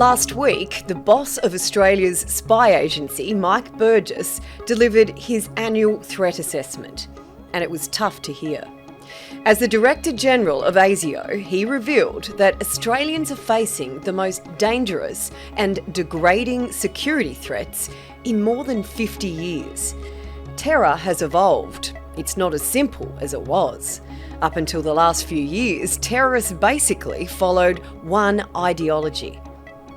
Last week, the boss of Australia's spy agency, Mike Burgess, delivered his annual threat assessment, and it was tough to hear. As the Director General of ASIO, he revealed that Australians are facing the most dangerous and degrading security threats in more than 50 years. Terror has evolved. It's not as simple as it was. Up until the last few years, terrorists basically followed one ideology.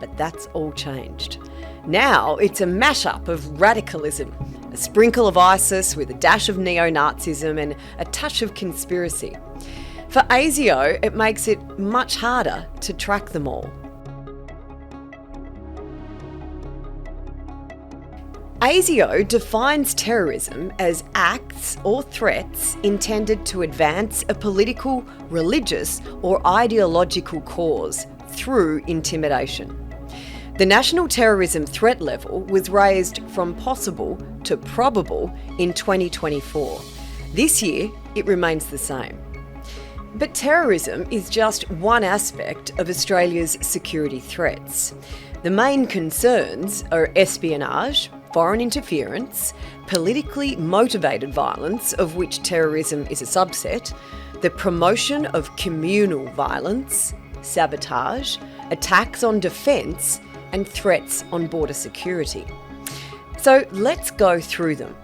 But that's all changed. Now it's a mashup of radicalism, a sprinkle of ISIS with a dash of neo-Nazism and a touch of conspiracy. For ASIO, it makes it much harder to track them all. ASIO defines terrorism as acts or threats intended to advance a political, religious or ideological cause through intimidation. The national terrorism threat level was raised from possible to probable in 2024. This year, it remains the same. But terrorism is just one aspect of Australia's security threats. The main concerns are espionage, foreign interference, politically motivated violence, of which terrorism is a subset, the promotion of communal violence, sabotage, attacks on defence, and threats on border security. So let's go through them.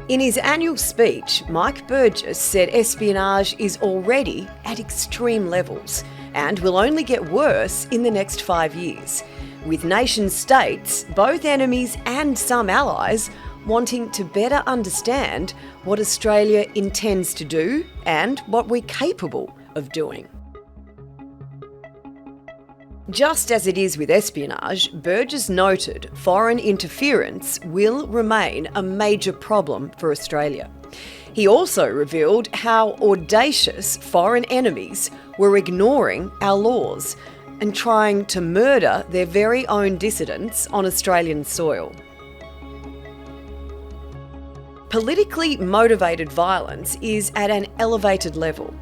In his annual speech, Mike Burgess said espionage is already at extreme levels and will only get worse in the next 5 years, with nation-states, both enemies and some allies, wanting to better understand what Australia intends to do and what we're capable of doing. Just as it is with espionage, Burgess noted foreign interference will remain a major problem for Australia. He also revealed how audacious foreign enemies were ignoring our laws and trying to murder their very own dissidents on Australian soil. Politically motivated violence is at an elevated level.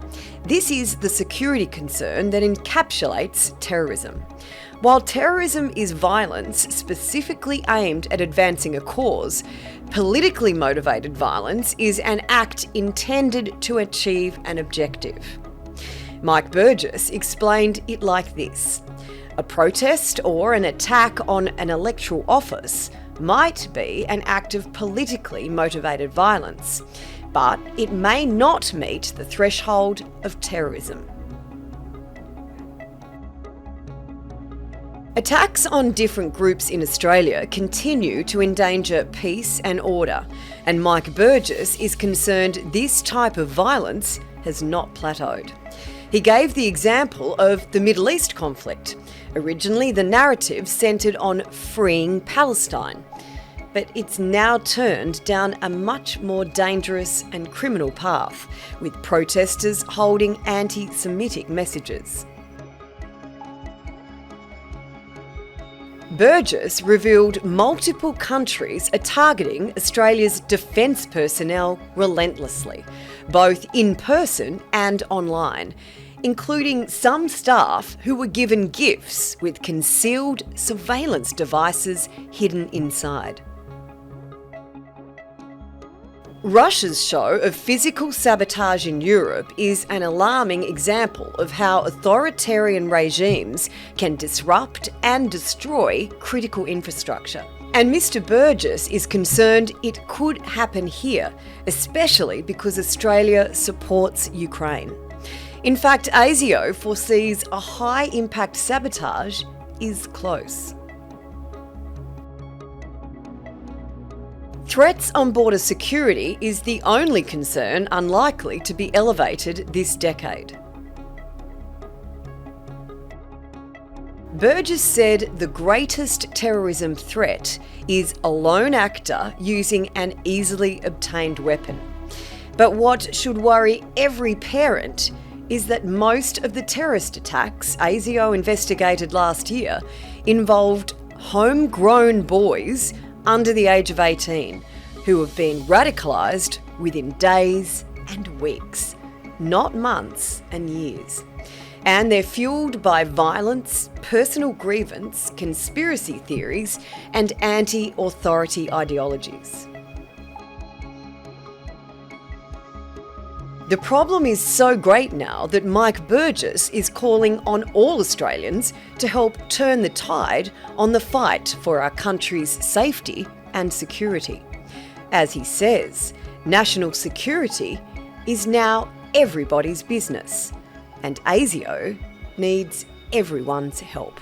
This is the security concern that encapsulates terrorism. While terrorism is violence specifically aimed at advancing a cause, politically motivated violence is an act intended to achieve an objective. Mike Burgess explained it like this: a protest or an attack on an electoral office might be an act of politically motivated violence, but it may not meet the threshold of terrorism. Attacks on different groups in Australia continue to endanger peace and order, and Mike Burgess is concerned this type of violence has not plateaued. He gave the example of the Middle East conflict. Originally, the narrative centred on freeing Palestine, but it's now turned down a much more dangerous and criminal path, with protesters holding anti-Semitic messages. Burgess revealed multiple countries are targeting Australia's defence personnel relentlessly, both in person and online, including some staff who were given gifts with concealed surveillance devices hidden inside. Russia's show of physical sabotage in Europe is an alarming example of how authoritarian regimes can disrupt and destroy critical infrastructure. And Mr. Burgess is concerned it could happen here, especially because Australia supports Ukraine. In fact, ASIO foresees a high-impact sabotage is close. Threats on border security is the only concern unlikely to be elevated this decade. Burgess said the greatest terrorism threat is a lone actor using an easily obtained weapon. But what should worry every parent is that most of the terrorist attacks ASIO investigated last year involved homegrown boys under the age of 18 who have been radicalised within days and weeks, not months and years. And they're fueled by violence, personal grievance, conspiracy theories, and anti-authority ideologies. The problem is so great now that Mike Burgess is calling on all Australians to help turn the tide on the fight for our country's safety and security. As he says, national security is now everybody's business, and ASIO needs everyone's help.